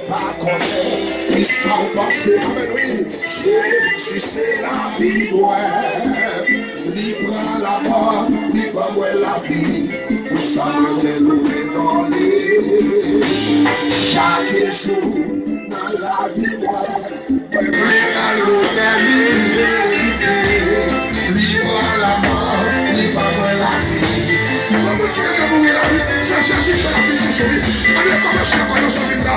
Pas connaître, ils sont passés avec lui. Jésus, c'est la vie, ouais. Libre à la mort, libre à la vie. Vous savez louer dans les chaque jour dans la vie, ouais. Libre à libre à la mort, libre à la vie. Vous qui mourir la vie, c'est Jésus qui la vie de Jésus. Allez, commencez à connaître son vie là.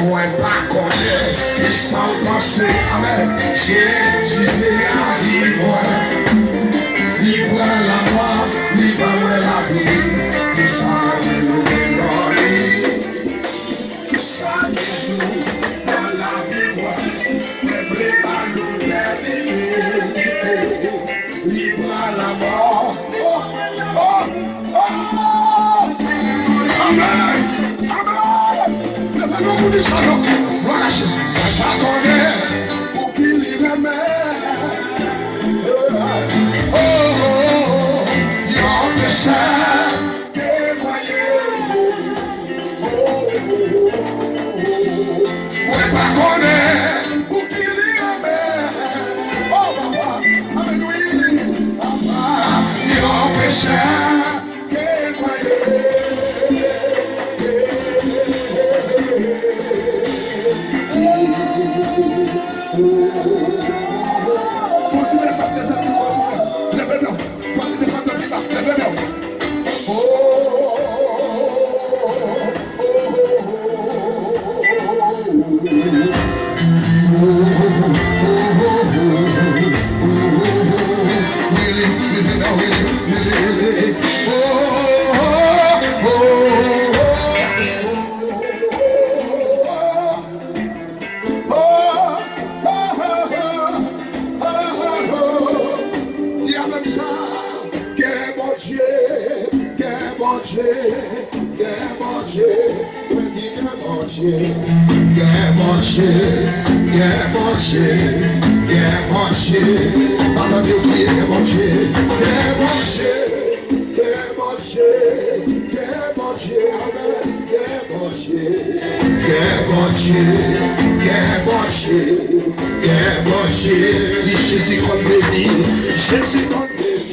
Ouais, pas connaître, ils sont passés, amen. Jésus, c'est la vie, ouais. Libre à la mort, libre à la vie. Ils sont loués dans les chaque jour dans la vie, ouais. Lève les ballons, lève les quitter. Libre à la mort. Oh, oh, oh. Amen. Nous vous disons, voilà Jésus, pas connaître pour qu'il y remet. Oh, oh, oh, il y a un péché qui est noyé. Oh, oh, oh, oh, pas connaître pour qu'il y remet. Oh, papa, amen, oui, papa, il y a un péché qui est noyé. Faut-il descendre des gens qui vont levez-nous. Faut-il descendre de plus bas, levez-nous. Jésus qu'on bénit, Jésus qu'on bénit,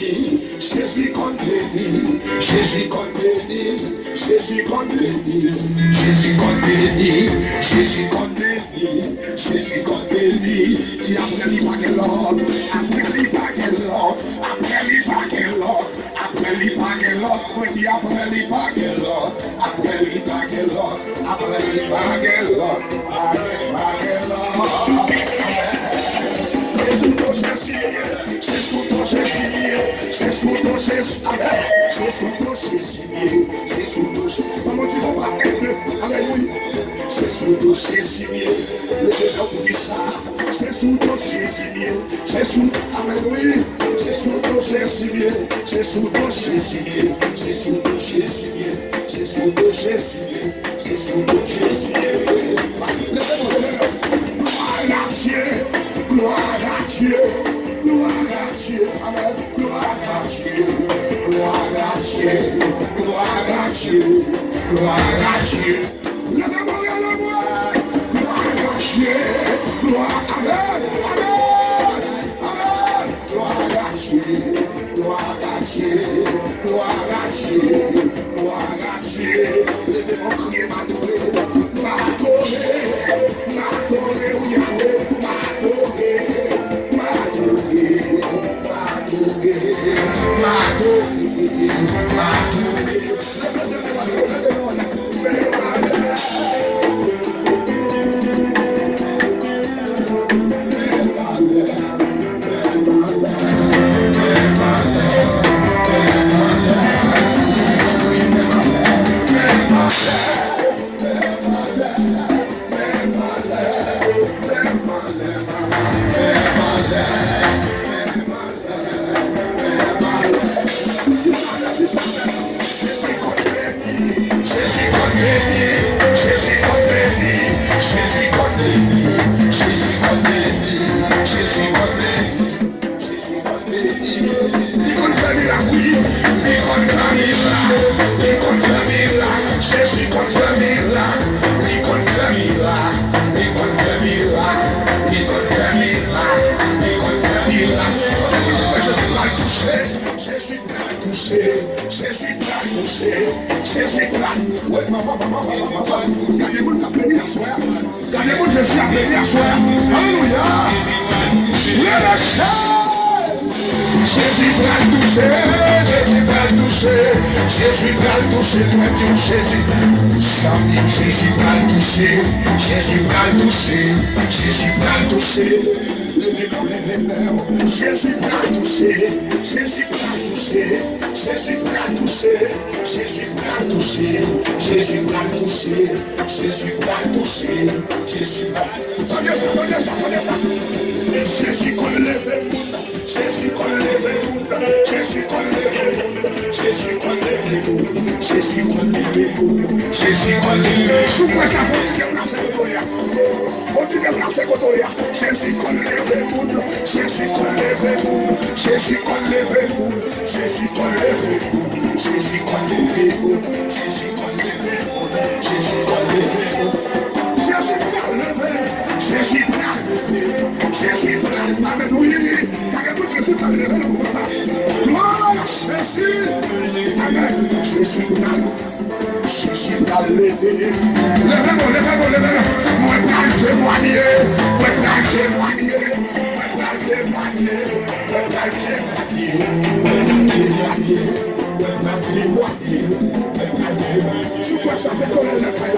Jésus qu'on bénit, Jésus qu'on bénit, Jésus qu'on bénit, Jésus qu'on bénit, Jésus qu'on bénit, Jésus qu'on bénit. Si après lui pas quel autre, après lui pas quel autre, après lui pas quel autre, après lui pas quel autre, moi dis après lui pas quel autre, après lui pas quel autre, après lui pas quel autre, après pas quel autre. C'est sous ton Jésus, c'est sous ton Jésus, amen. C'est sous ton Jésus, c'est sous ton Jésus. Maman, tu vas pas être, alléluia. C'est sous ton Jésus, le démon pour ça. C'est sous ton Jésus, c'est sous, alléluia. C'est sous ton Jésus, c'est sous ton Jésus, c'est sous ton Jésus, c'est sous ton Jésus, c'est sous ton Jésus. Gloire à Dieu, gloire à Dieu. Gloire à Dieu, amen, gloire à Dieu, gloire à Dieu, gloire à Dieu, gloire à Dieu. La mémoire à la gloire, gloire à Dieu, gloire, amen, amen, amen, gloire à Dieu, gloire à Dieu, gloire à Dieu, gloire à Dieu. Levez-moi crier, m'adorer, m'adorer, m'adorer, oui, Yahweh, m'adorer. toucher, Jésus va toucher, Jésus va. Oui, maman. Gardez-vous le cap béni à soi. Gardez-vous Jésus à béni à soi. Alléluia. Le Jésus va le toucher, Jésus va le toucher, Jésus va le toucher, moi Dieu Jésus. Jésus va le toucher, Jésus va le toucher, Jésus va le toucher. Jésus va le toucher, Jésus va le toucher, Jésus va le toucher, Jésus va le toucher, Jésus va le toucher, Jésus va le toucher, Jésus va le toucher. Prenez ça. Jésus connaît le monde, Jésus connaît le monde, Jésus connaît le monde, Jésus connaît le monde, Jésus connaît le monde, Jésus connaît le monde. Sous quoi ça faut dire que c'est Kotoya? Faut dire que c'est Kotoya. Jésus connaît le monde, Jésus connaît le monde, Jésus connaît le monde, Jésus connaît le monde, Jésus connaît le monde, Jésus connaît le monde, Jésus connaît le monde. Jésus va lever, Jésus va lever, Jésus va lever. Amen. Car Jésus va lever comme ça. Gloire à Jésus. Amen. Jésus va lever. Jésus va lever. Levez-vous. Moi, je vais témoigner. Sous quoi ça fait tourner la caille?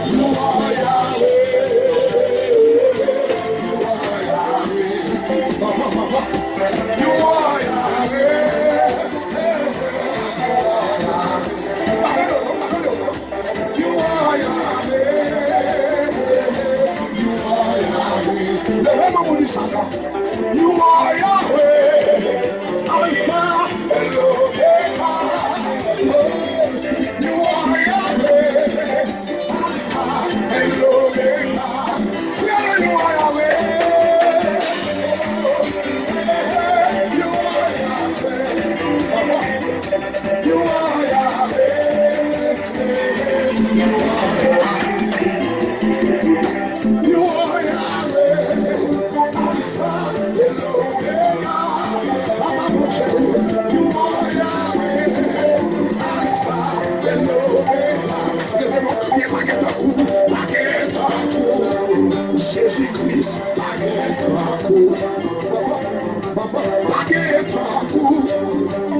You are Yahweh, Alpha and Omega. You are Yahweh, Alpha and Omega. You are Yahweh. You are Yahweh. You are Yahweh. You are Yahweh. You are Yahweh. Jésus-Christ, baguette à coup, baguette à coup,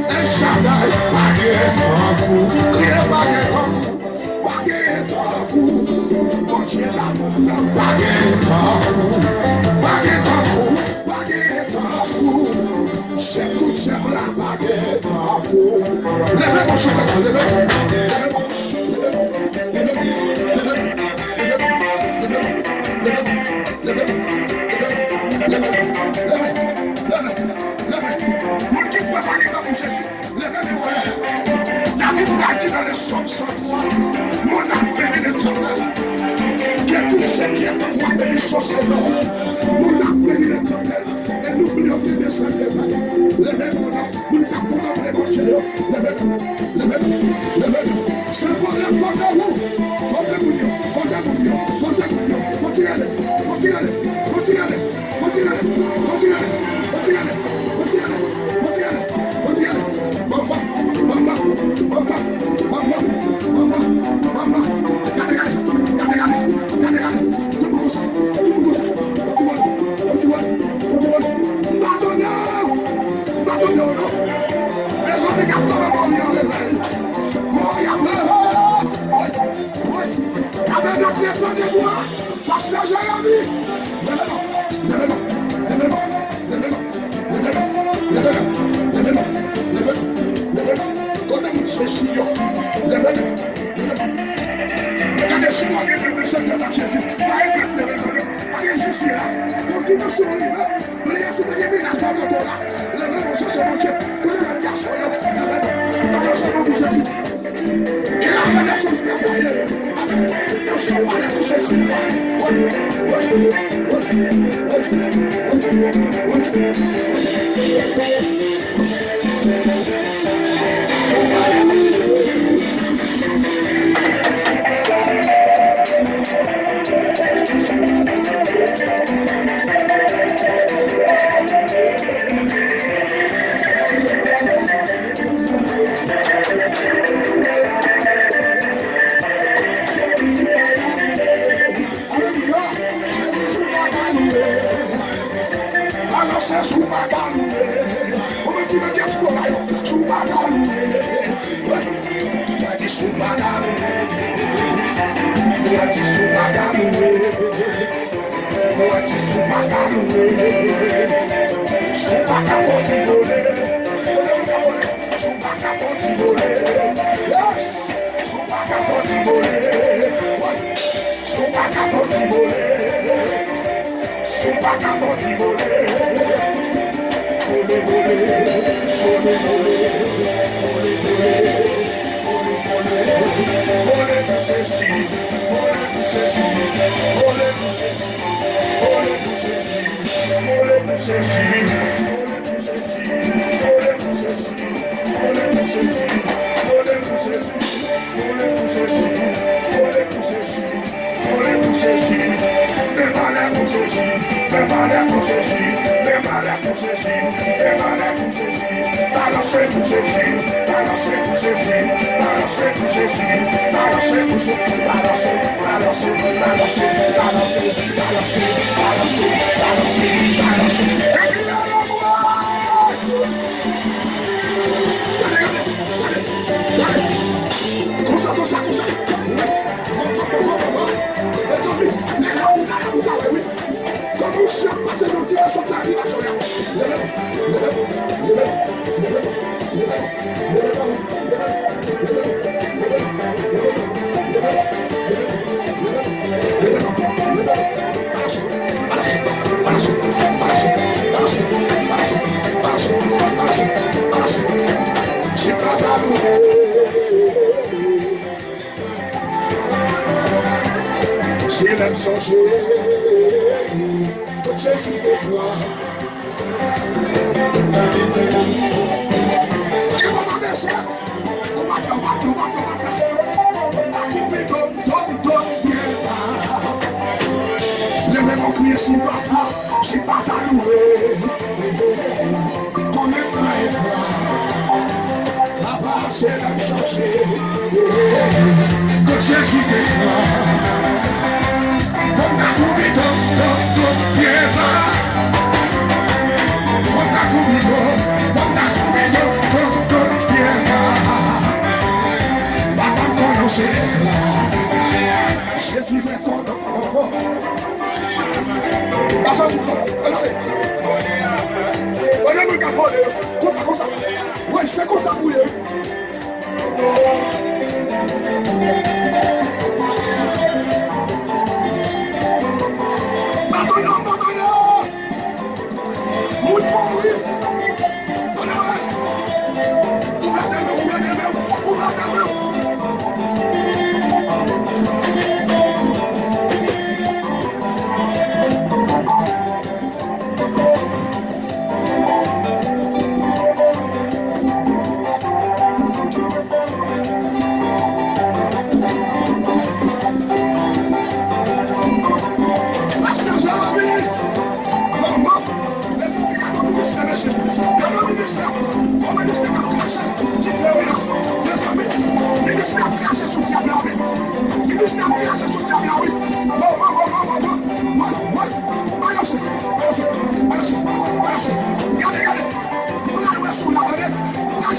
El Shaddai, baguette à coup, criez baguette à coup, baguette à coup, mon Dieu l'amour, baguette à coup, baguette à coup, baguette à coup, chef tout chef la baguette à coup. Levez mon chemin, levez. David a dit dans le psaume 103, ce Seigneur. Nous l'avons béni l'Éternel. Et n'oublions qu'il descend des vallées. Levez-nous, nous t'appelons les continuons. Levez-nous, levez-nous, levez-nous. C'est pour le compte vous. Continuez.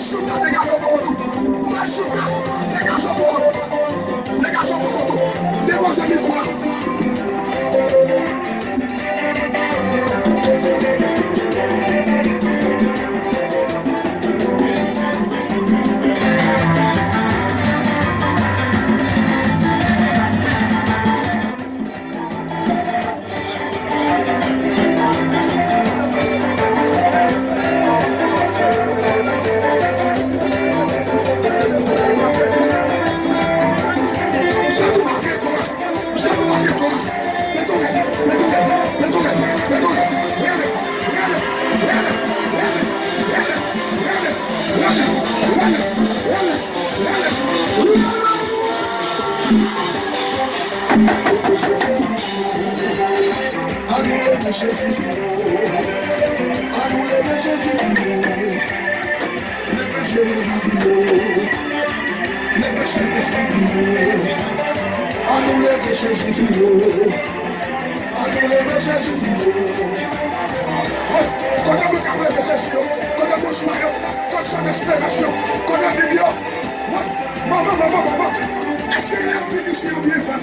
chuta, dégagez pour tout. La chuta, dégagez pour tout. Dégagez pour tout. Déposez le micro là. Maman, est-ce qu'il y a un bénéficiaire bien fait?